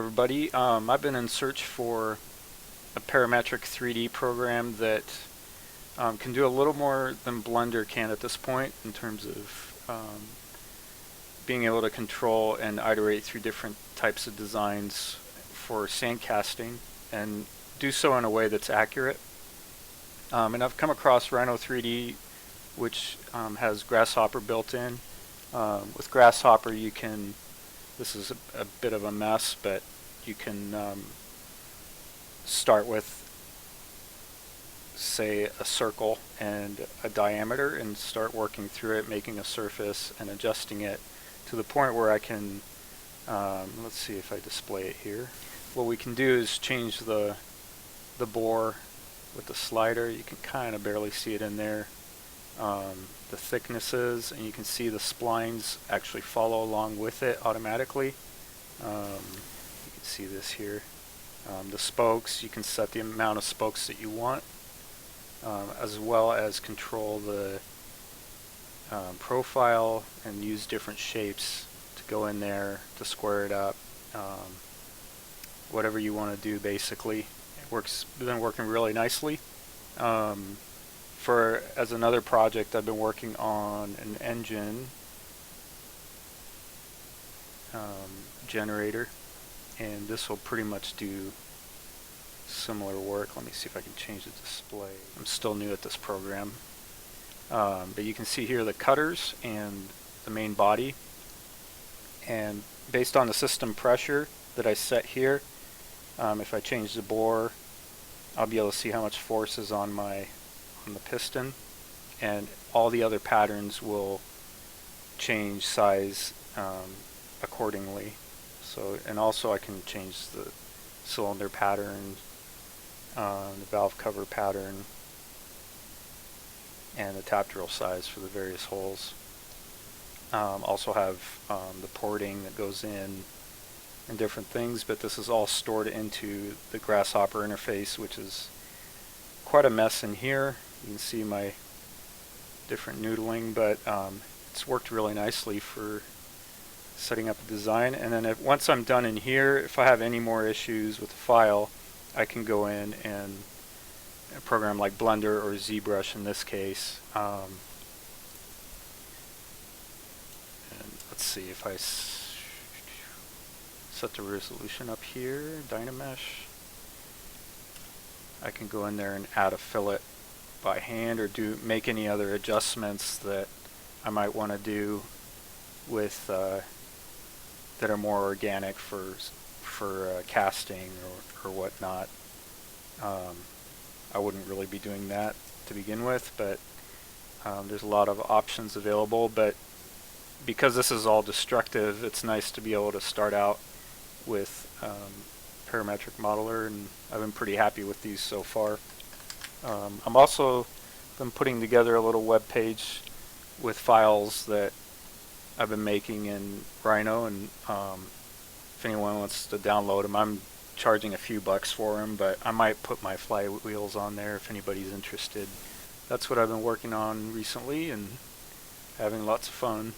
everybody. I've been in search for a parametric 3D program that can do a little more than Blender can at this point in terms of being able to control and iterate through different types of designs for sand casting and do so in a way that's accurate. And I've come across Rhino 3D, which has Grasshopper built in. With Grasshopper you can, this is a bit of a mess, but you can start with, say, a circle and a diameter and start working through it, making a surface and adjusting it to the point where I can, let's see if I display it here. What we can do is change the bore with the slider. You can kind of barely see it in there. The thicknesses, and you can see the splines actually follow along with it automatically. You can see this here. The spokes, you can set the amount of spokes that you want, as well as control the profile and use different shapes to go in there to square it up. Whatever you want to do, basically. It's been working really nicely. As another project, I've been working on an engine generator, and this will pretty much do similar work. Let me see if I can change the display. I'm still new at this program, but you can see here the cutters and the main body, and based on the system pressure that I set here, if I change the bore, I'll be able to see how much force is on the piston, and all the other patterns will change size accordingly. So, and also I can change the cylinder pattern, the valve cover pattern, and the tap drill size for the various holes. Also have the porting that goes in and different things, but this is all stored into the Grasshopper interface, which is quite a mess in here. You can see my different noodling, but it's worked really nicely for setting up a design. And then once I'm done in here, if I have any more issues with the file, I can go in and a program like Blender or ZBrush in this case. And let's see if I set the resolution up here, Dynamesh. I can go in there and add a fillet by hand, or make any other adjustments that I might want to do with that are more organic for casting or whatnot. I wouldn't really be doing that to begin with, but there's a lot of options available. But because this is all destructive, it's nice to be able to start out with parametric modeler, and I've been pretty happy with these so far. I'm also been putting together a little web page with files that I've been making in Rhino, and if anyone wants to download them, I'm charging a few bucks for them, but I might put my flywheels on there if anybody's interested. That's what I've been working on recently and having lots of fun.